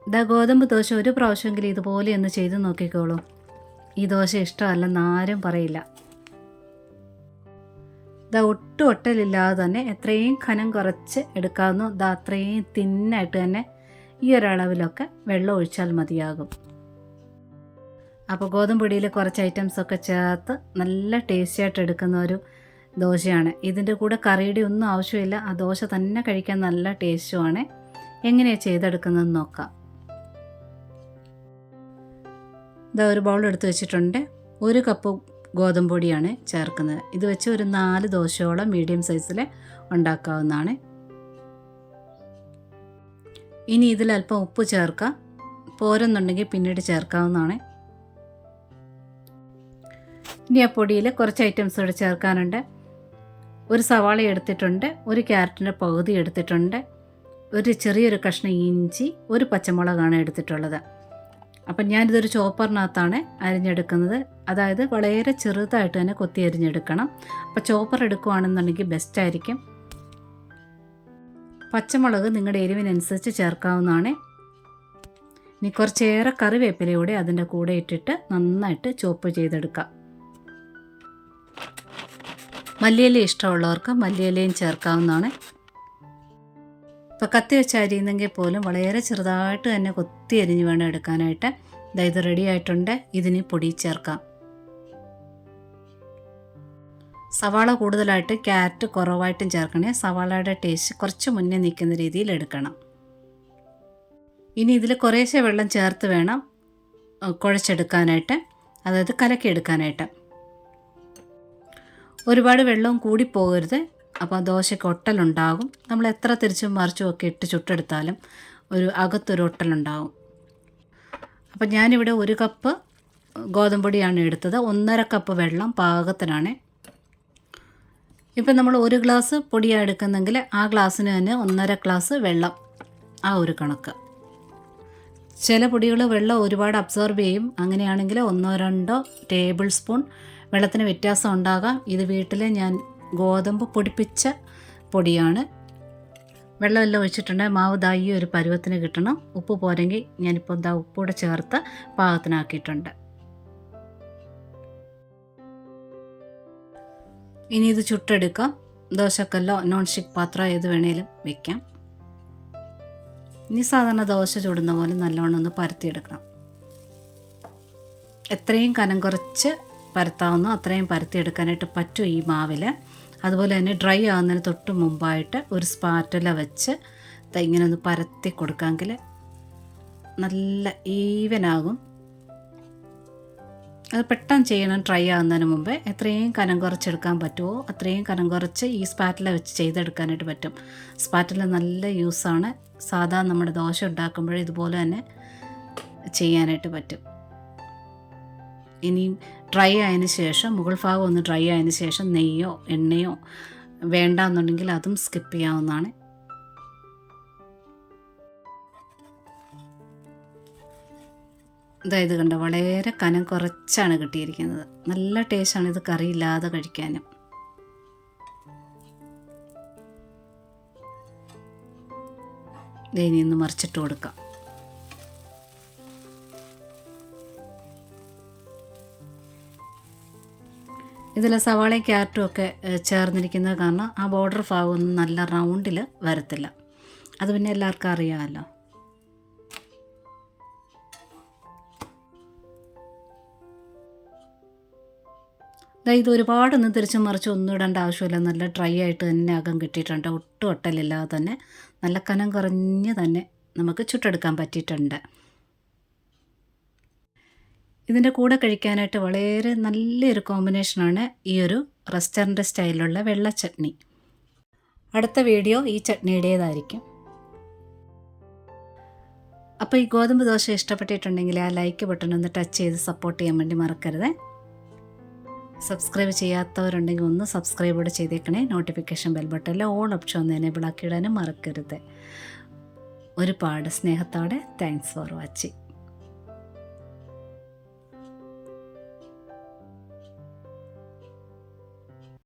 ഇതാ ഗോതമ്പ് ദോശ ഒരു പ്രാവശ്യമെങ്കിലും ഇതുപോലെ ഒന്ന് ചെയ്ത് നോക്കിക്കോളൂ. ഈ ദോശ ഇഷ്ടമല്ലെന്ന് ആരും പറയില്ല. ഇതാ ഒട്ടും ഒട്ടലില്ലാതെ തന്നെ എത്രയും കനം കുറച്ച് എടുക്കാവുന്നു. ഇതാ അത്രയും തിന്നായിട്ട് തന്നെ ഈ ഒരളവിലൊക്കെ വെള്ളം ഒഴിച്ചാൽ മതിയാകും. അപ്പോൾ ഗോതമ്പ് പൊടിയിൽ കുറച്ച് ഐറ്റംസൊക്കെ ചേർത്ത് നല്ല ടേസ്റ്റി ആയിട്ട് എടുക്കുന്ന ഒരു ദോശയാണ്. ഇതിൻ്റെ കൂടെ കറിയുടെ ഒന്നും ആവശ്യമില്ല. ആ ദോശ തന്നെ കഴിക്കാൻ നല്ല ടേസ്റ്റുമാണ്. എങ്ങനെയാണ് ചെയ്തെടുക്കുന്നതെന്ന് നോക്കാം. ഇതാ ഒരു ബൗൾ എടുത്ത് വെച്ചിട്ടുണ്ട്. 1 കപ്പ് ഗോതമ്പ് പൊടിയാണ് ചേർക്കുന്നത്. ഇത് വെച്ച് ഒരു 4 ദോശയോളം മീഡിയം സൈസിൽ ഉണ്ടാക്കാവുന്നതാണ്. ഇനി ഇതിലല്പം ഉപ്പ് ചേർക്കാം. പോരെന്നുണ്ടെങ്കിൽ പിന്നീട് ചേർക്കാവുന്നതാണ്. ഇനി ആ പൊടിയിൽ കുറച്ച് ഐറ്റംസ് കൂടെ ചേർക്കാനുണ്ട്. ഒരു സവാള എടുത്തിട്ടുണ്ട്, ഒരു ക്യാരറ്റിൻ്റെ പകുതി എടുത്തിട്ടുണ്ട്, ഒരു ചെറിയൊരു കഷ്ണം ഇഞ്ചി, ഒരു പച്ചമുളകാണ് എടുത്തിട്ടുള്ളത്. അപ്പം ഞാനിതൊരു ചോപ്പറിനകത്താണ് അരിഞ്ഞെടുക്കുന്നത്. അതായത് വളരെ ചെറുതായിട്ട് തന്നെ കൊത്തി അരിഞ്ഞെടുക്കണം. അപ്പോൾ ചോപ്പർ എടുക്കുകയാണെന്നുണ്ടെങ്കിൽ ബെസ്റ്റായിരിക്കും. പച്ചമുളക് നിങ്ങളുടെ എരിവിനനുസരിച്ച് ചേർക്കാവുന്നതാണ്. ഇനി കുറച്ചേറെ കറിവേപ്പിലയൂടെ അതിൻ്റെ കൂടെ ഇട്ടിട്ട് നന്നായിട്ട് ചോപ്പ് ചെയ്തെടുക്കാം. മല്ലിയില ഇഷ്ടമുള്ളവർക്ക് മല്ലിയിലയും ചേർക്കാവുന്നതാണ്. ഇപ്പോൾ കത്തി വെച്ച് അരിയുന്നെങ്കിൽ പോലും വളരെ ചെറുതായിട്ട് തന്നെ കൊത്തി അരിഞ്ഞ് വേണം എടുക്കാനായിട്ട്. ഇത് റെഡി ആയിട്ടുണ്ട്. ഇതിന് പൊടി ചേർക്കാം. സവാള കൂടുതലായിട്ട് ക്യാരറ്റ് കുറവായിട്ടും ചേർക്കണേ. സവാളയുടെ ടേസ്റ്റ് കുറച്ച് മുന്നേ നിൽക്കുന്ന രീതിയിൽ എടുക്കണം. ഇനി ഇതിൽ കുറേശ്ശെ വെള്ളം ചേർത്ത് വേണം കുഴച്ചെടുക്കാനായിട്ട്, അതായത് കലക്കിയെടുക്കാനായിട്ട്. ഒരുപാട് വെള്ളവും കൂടി പോകരുത്. അപ്പോൾ ദോശയ്ക്ക് ഒട്ടലുണ്ടാകും. നമ്മൾ എത്ര തിരിച്ചും മറിച്ചും ഒക്കെ ഇട്ട് ചുട്ടെടുത്താലും അകത്തൊരു ഒട്ടലുണ്ടാകും. അപ്പം ഞാനിവിടെ 1 കപ്പ് ഗോതമ്പൊടിയാണ് എടുത്തത്. 1.5 കപ്പ് വെള്ളം പാകത്തിനാണ്. ഇപ്പം നമ്മൾ 1 ഗ്ലാസ് പൊടിയാണ് എടുക്കുന്നെങ്കിൽ ആ ഗ്ലാസ്സിന് തന്നെ 1.5 ഗ്ലാസ് വെള്ളം, ആ ഒരു കണക്ക്. ചില പൊടികൾ വെള്ളം ഒരുപാട് അബ്സോർബ് ചെയ്യും. അങ്ങനെയാണെങ്കിൽ 1-2 ടേബിൾ സ്പൂൺ വെള്ളത്തിന് വ്യത്യാസം ഉണ്ടാകാം. ഇത് വീട്ടിൽ ഞാൻ ഗോതമ്പ് പൊടിപ്പിച്ച പൊടിയാണ്. വെള്ളമെല്ലാം ഒഴിച്ചിട്ടുണ്ട്. മാവ് ദാ ഈ ഒരു പരുവത്തിന് കിട്ടണം. ഉപ്പ് പോരെങ്കിൽ ഞാനിപ്പോൾ ദാ ഉപ്പൂടെ ചേർത്ത് പാകത്തിനാക്കിയിട്ടുണ്ട്. ഇനി ഇത് ചുട്ടെടുക്കാം. ദോശക്കല്ലോ നോൺ സ്റ്റിക്ക് പാത്രം ഏത് വേണേലും വയ്ക്കാം. ഇനി സാധാരണ ദോശ ചുടുന്ന പോലെ നല്ലോണം ഒന്ന് പരത്തിയെടുക്കണം. എത്രയും കനം കുറച്ച് പരത്താവുന്നു അത്രയും പരത്തിയെടുക്കാനായിട്ട് പറ്റും ഈ മാവിൽ. അതുപോലെ തന്നെ ഡ്രൈ ആകുന്നതിന് തൊട്ട് മുമ്പായിട്ട് ഒരു സ്പാറ്റല വെച്ച് ഇങ്ങനെ ഒന്ന് പരത്തി കൊടുക്കാമെങ്കിൽ നല്ല ഈവനാകും. അത് പെട്ടെന്ന് ചെയ്യണം. ഡ്രൈ ആകുന്നതിന് മുമ്പേ എത്രയും കനം കുറച്ചെടുക്കാൻ പറ്റുമോ അത്രയും കനം കുറച്ച് ഈ സ്പാറ്റല വെച്ച് ചെയ്തെടുക്കാനായിട്ട് പറ്റും. സ്പാറ്റല നല്ല യൂസാണ്. സാധാരണ നമ്മുടെ ദോശ ഉണ്ടാക്കുമ്പോൾ ഇതുപോലെ തന്നെ ചെയ്യാനായിട്ട് പറ്റും. ഇനിയും ഡ്രൈ ആയതിന് ശേഷം മുകൾ ഭാഗം ഒന്ന് ഡ്രൈ ആയതിന് ശേഷം നെയ്യോ എണ്ണയോ വേണ്ടാന്നുണ്ടെങ്കിൽ അതും സ്കിപ്പ് ചെയ്യാവുന്നതാണ്. അതായത് കണ്ടോ, വളരെ കനം കുറച്ചാണ് കിട്ടിയിരിക്കുന്നത്. നല്ല ടേസ്റ്റാണ് ഇത് കറിയില്ലാതെ കഴിക്കാനും. ഇനി ഒന്ന് മറിച്ചിട്ട് കൊടുക്കാം. ഇതിൽ സവാളയും ക്യാരറ്റും ഒക്കെ ചേർന്നിരിക്കുന്നത് കാരണം ആ ബോർഡർ ഭാഗമൊന്നും നല്ല റൗണ്ടിൽ വരത്തില്ല. അത് പിന്നെ എല്ലാവർക്കും അറിയാമല്ലോ. ഇത് ഒരുപാടൊന്നും തിരിച്ചും മറിച്ചും ഒന്നും ഇടേണ്ട ആവശ്യമില്ല. നല്ല ഡ്രൈ ആയിട്ട് തന്നെ അകം കിട്ടിയിട്ടുണ്ട്. ഒട്ടും ഒട്ടലില്ലാതെ തന്നെ നല്ല കനം കുറഞ്ഞ് തന്നെ നമുക്ക് ചുട്ടെടുക്കാൻ പറ്റിയിട്ടുണ്ട്. ഇതിൻ്റെ കൂടെ കഴിക്കാനായിട്ട് വളരെ നല്ലൊരു കോമ്പിനേഷനാണ് ഈ ഒരു റെസ്റ്റോറൻറ്റ് സ്റ്റൈലിലുള്ള വെള്ള ചട്നി. അടുത്ത വീഡിയോ ഈ ചട്നിയുടേതായിരിക്കും. അപ്പോൾ ഈ ഗോതമ്പ് ദോശ ഇഷ്ടപ്പെട്ടിട്ടുണ്ടെങ്കിൽ ആ ലൈക്ക് ബട്ടൺ ഒന്ന് ടച്ച് ചെയ്ത് സപ്പോർട്ട് ചെയ്യാൻ വേണ്ടി മറക്കരുത്. സബ്സ്ക്രൈബ് ചെയ്യാത്തവരുണ്ടെങ്കിൽ ഒന്ന് സബ്സ്ക്രൈബ് കൂടെ ചെയ്തേക്കണേ. നോട്ടിഫിക്കേഷൻ ബെൽ ബട്ടണിൽ ഓൾ ഓപ്ഷൻ ഒന്ന് എനേബിൾ ആക്കിയിടാനും മറക്കരുത്. ഒരുപാട് സ്നേഹത്തോടെ താങ്ക്സ് ഫോർ വാച്ചിങ്.